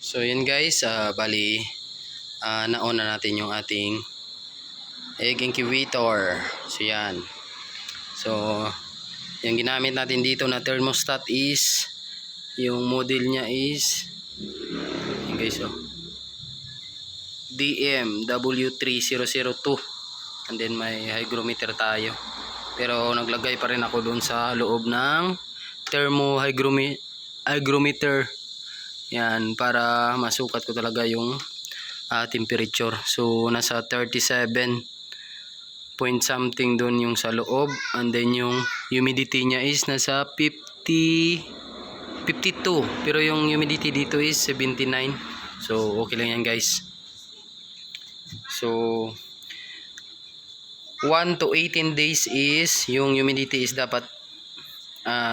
So yun guys, bali nauna natin yung ating egg incubator. So yan. So yung ginamit natin dito na thermostat is yung model niya is yun guys, DMW3002, and then may hygrometer tayo, pero naglagay pa rin ako dun sa loob ng hygrometer yan, para masukat ko talaga yung temperature. So nasa 37 point something dun yung sa loob, and then yung humidity nya is nasa 52, pero yung humidity dito is 79. So okay lang yan guys. So 1 to 18 days is yung humidity is dapat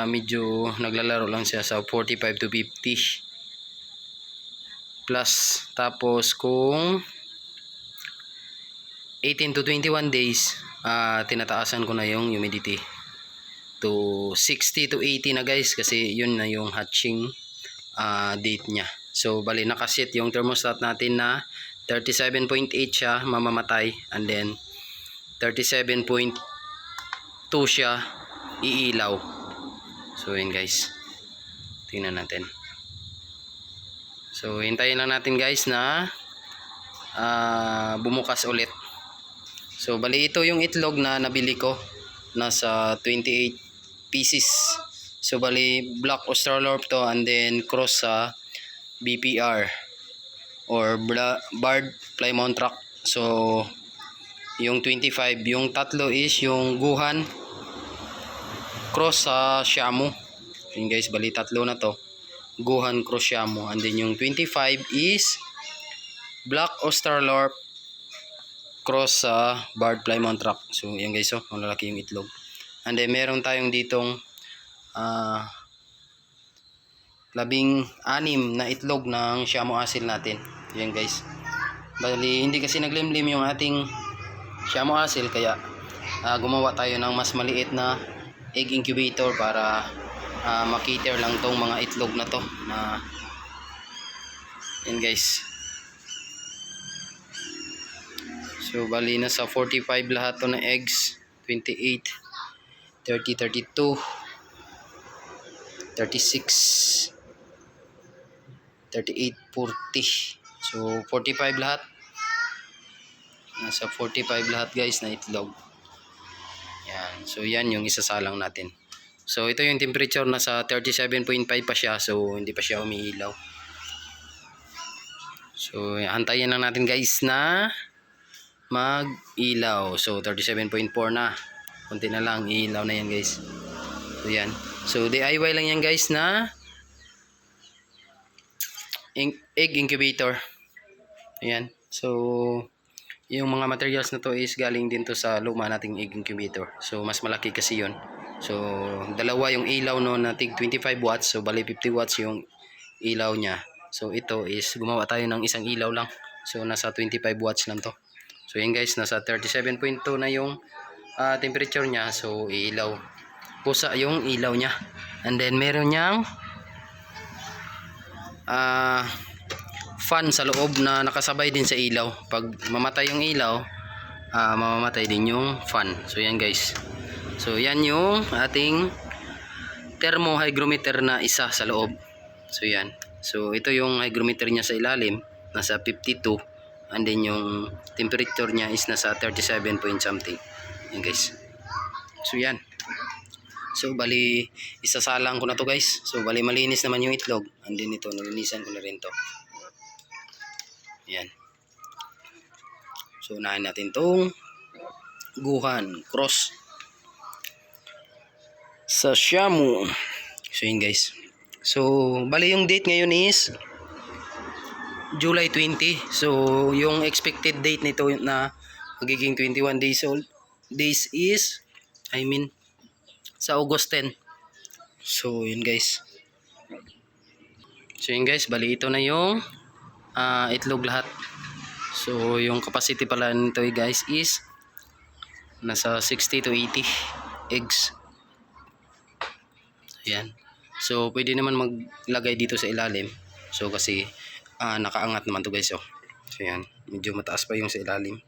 medyo naglalaro lang siya sa 45 to 50 plus. Tapos kung 18 to 21 days, tinataasan ko na yung humidity to 60 to 80 na guys, kasi yun na yung hatching date nya. So bali nakaset yung thermostat natin na 37.8 siya mamamatay, and then 37.2 siya iilaw. So yun guys, tingnan natin. So hintayin lang natin guys na bumukas ulit. So bali ito yung itlog na nabili ko, nasa 28 pieces. So bali Black Australorp to, and then cross sa BPR or Barred Plymouth Rock. So yung 25, yung tatlo is yung Guhan cross sa Shamu. Yun guys, bali tatlo na to, Guhan cross Shamu, and then yung 25 is Black Australorp cross sa Barred Plymouth Rock. So yan guys, malalaki yung itlog. And then meron tayong ditong 16 na itlog ng Shamu Asil natin. Yan guys, bali hindi kasi naglimlim yung ating Shamu Asil, kaya gumawa tayo ng mas maliit na egg incubator para makiter lang tong mga itlog na to na yan guys. So bali na sa 45 lahat to na eggs, 28, 30, 32, 36, 38, 40. So 45 lahat. Nasa 45 lahat guys na itlog. Yan. So yan yung isasalang natin. So ito yung temperature, nasa 37.5 pa siya, so hindi pa siya umiilaw. So antayin lang natin guys na mag-ilaw. So 37.4 na. Kunti na lang, iilaw na yan guys. So yan. So DIY lang yan guys na egg incubator. Ayan. So yung mga materials na to is galing din to sa luma nating egg incubator. So mas malaki kasi yun. So dalawa yung ilaw no, na tig 25 watts. So bali 50 watts yung ilaw nya. So ito is gumawa tayo ng isang ilaw lang. So nasa 25 watts lang to. So yan guys, nasa 37.2 na yung temperature nya. So ilaw pusa yung ilaw nya. And then meron niyang fan sa loob na nakasabay din sa ilaw. Pag mamatay yung ilaw, mamamatay din yung fan. So yan guys. So yan yung ating thermohygrometer na isa sa loob. So yan. So ito yung hygrometer niya sa ilalim, nasa 52, and then yung temperature niya is nasa 37 point something. Yan guys. So yan. So bali isasalang ko na to guys. So bali malinis naman yung itlog, and then ito nalinisan ko na rin to. Yan. So unahin natin tong Guhan cross sa Shamu. So yun guys. So bali yung date ngayon is July 20. So yung expected date nito na magiging 21 days is sa August 10. So yun guys. So yun guys, bali ito na yung itlog lahat. So yung capacity pala nito guys is nasa 60 to 80 eggs. Ayan. So pwede naman maglagay dito sa ilalim. So kasi nakaangat naman to guys. Oh. So yan, medyo mataas pa yung sa ilalim.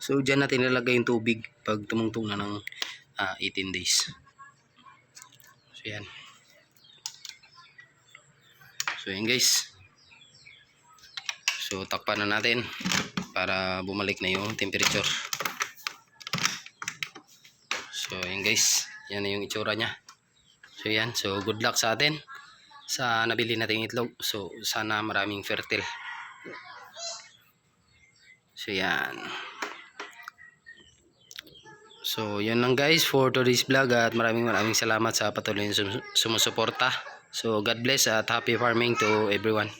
So dyan natin ilalagay yung tubig pag tumungtong na ng 18 days. So yan. So yan guys. So takpan na natin para bumalik na yung temperature. So yan guys, yan na yung itsura nya. So yan, so good luck sa atin sa nabili nating itlog. So sana maraming fertile. So yan. So yun lang guys for today's vlog at maraming salamat sa patuloy na sumusuporta. So God bless at happy farming to everyone.